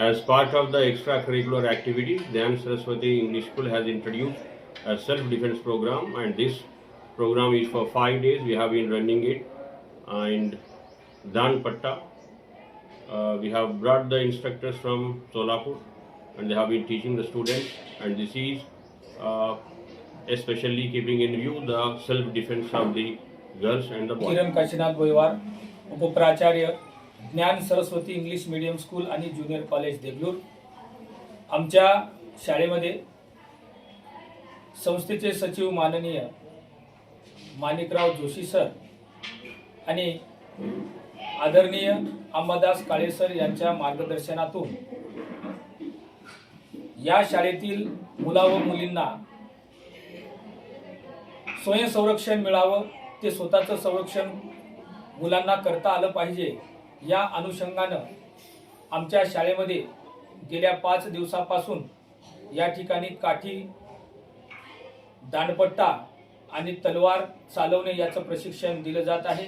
As part of the extracurricular activities, Dhyan Saraswati English School has introduced a self-defense program, and this program is for 5 days. We have been running it, and Dan Patta. We have brought the instructors from Solapur, and they have been teaching the students. And this is especially keeping in view the self-defense of the girls and the boys. किरण काशीनाथ गोयवार, उपप्राचार्य, ज्ञान Saraswati English medium school आणि junior college Deglur. आमच्या शाळेमध्ये संस्थेचे सचिव माननीय Manikrao Joshi sir आणि आदरणीय अंबादास काळे sir यांच्या मार्गदर्शनातून या शाळेतील मुला व मुलींना स्वयंसंरक्षण मिळावं, ते स्वतःचं संरक्षण मुलांना करता आलं पाहिजे, या अनुषंगानं आमच्या शाळेमध्ये गेल्या 5 दिवसापासून या ठिकाणी काठी, दांडपट्टा आणि तलवार चालवणे याचं प्रशिक्षण दिलं जात आहे.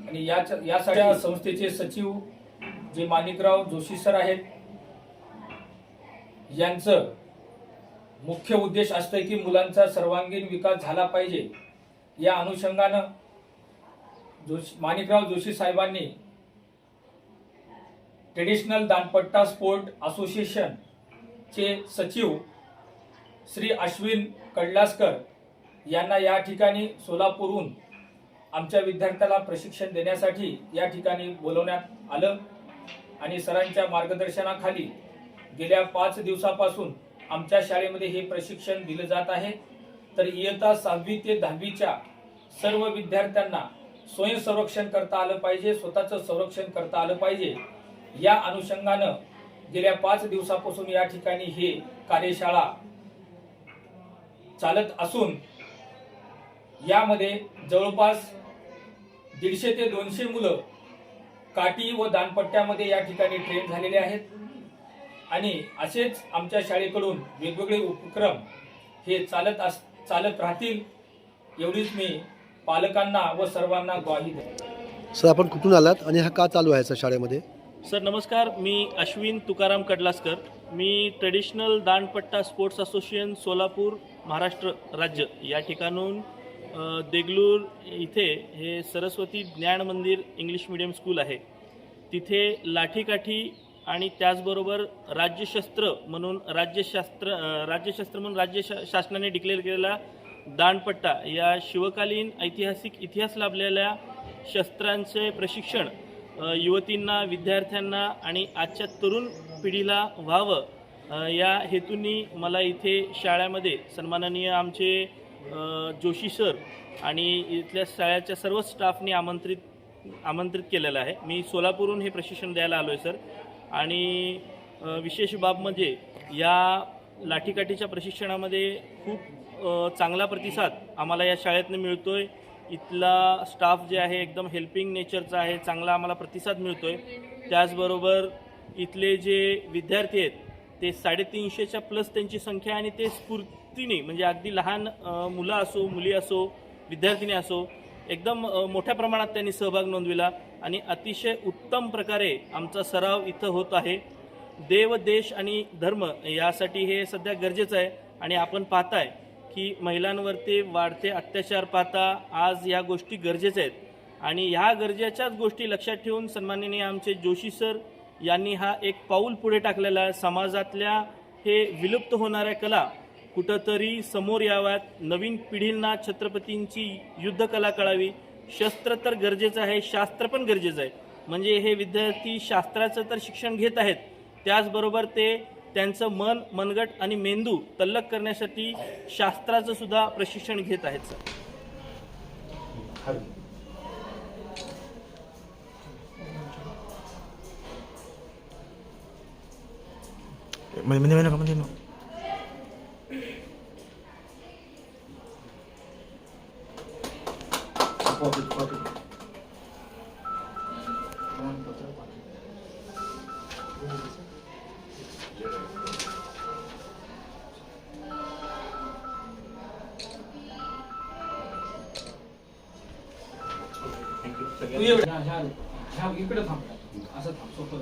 आणि यासाठी संस्थेचे सचिव जे माणिकराव जोशी सर आहेत, यांचं मुख्य उद्देश असतं की मुलांचा सर्वांगीण विकास झाला पाहिजे. या अनुषंगानं माणिकराव जोशी साहेबांनी ट्रेडिशनल दांडपट्टा स्पोर्ट असोसिएशन चे सचिव श्री अश्विन कडलासकर यांना या ठिकाणी सोलापूरहून आमच्या विद्यार्थ्याला प्रशिक्षण देण्यासाठी या ठिकाणी बोलवण्यात आलं. आणि सरांच्या मार्गदर्शनाखाली गेल्या 5 दिवसापासून आमच्या शाळेमध्ये हे प्रशिक्षण दिलं जात आहे. तर इयत्ता 6वी ते 10वीच्या सर्व विद्यार्थ्यांना स्वयंसंरक्षण करता आलं पाहिजे, स्वतःचं संरक्षण करता आलं पाहिजे, या अनुषंगानं गेल्या 5 दिवसापासून या ठिकाणी हे कार्यशाळा चालत असून यामध्ये जवळपास 150 ते 200 मुलं काठी व दांडपट्ट्यामध्ये या ठिकाणी ट्रेन झालेले आहेत. आणि असेच आमच्या शाळेकडून वेगवेगळे उपक्रम हे चालत राहतील, एवढीच मी पालकांना व सर्वांना ग्वाही देतो. सर, आपण कुठून आलात आणि हा का चालू आहे शाळेमध्ये? सर नमस्कार, मी अश्विन तुकाराम कडलासकर. मी traditional Dandpatta sports association Solapur Maharashtra राज्य या ठिकाणून देगलूर इथे हे सरस्वती ज्ञान मंदिर इंग्लिश मीडियम स्कूल आहे. तिथे लाठीकाठी आणि त्याचबरोबर राज्य शस्त्र म्हणून राज्य शासनाने डिक्लेअर केलेला दांडपट्टा या शिवकालीन ऐतिहासिक इतिहास लाभलेल्या शस्त्रांचे प्रशिक्षण युवतींना, विद्यार्थ्यांना आणि आजच्या तरुण पिढीला व्हावं, या हेतूंनी मला इथे शाळेमध्ये सन्माननीय आमचे जोशी सर आणि इथल्या शाळेच्या सर्व स्टाफनी आमंत्रित केलेलं आहे. मी सोलापूरहून हे प्रशिक्षण द्यायला आलो आहे सर. आणि विशेष बाब म्हणजे या लाठीकाठीच्या प्रशिक्षणामध्ये खूप चांगला प्रतिसाद आम्हाला या शाळेतनं मिळतो आहे. इथला स्टाफ जे आहे एकदम हेल्पिंग नेचरचा आहे, चांगला आम्हाला प्रतिसाद मिळतो आहे. त्याचबरोबर इथले जे विद्यार्थी आहेत ते 350च्या प्लस त्यांची संख्या, आणि ते स्फूर्तीने म्हणजे अगदी लहान मुलं असो, मुली असो, विद्यार्थिनी असो, एकदम मोठ्या प्रमाणात त्यांनी सहभाग नोंदविला आणि अतिशय उत्तम प्रकारे आमचा सराव इथं होत आहे. देव, देश आणि धर्म यासाठी हे सध्या गरजेचं आहे. आणि आपण पाहताय की महिलांवरती वाढते अत्याचार पाहता आज या गोष्टी गरजेच्या आहेत. आणि ह्या गरजेच्याच गोष्टी लक्षात ठेवून सन्माननीय आमचे जोशी सर यांनी हा एक पाऊल पुढे टाकलेला आहे. समाजातल्या हे विलुप्त होणाऱ्या कला कुठंतरी समोर याव्यात, नवीन पिढींना छत्रपतींची युद्धकला कळावी. शस्त्र तर गरजेचं आहे, शास्त्र पण गरजेचं आहे. म्हणजे हे विद्यार्थी शास्त्राचं तर शिक्षण घेत आहेत, त्याचबरोबर ते त्यांचं मन, मनगट आणि मेंदू तल्लख करण्यासाठी शास्त्राचं सुद्धा प्रशिक्षण घेत आहेत सर. इकडे थांब, असं थांब, सोपं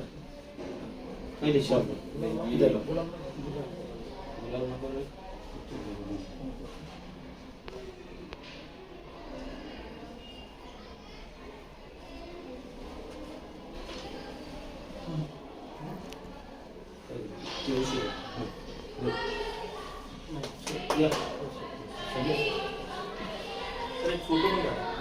फोटो पण काढा.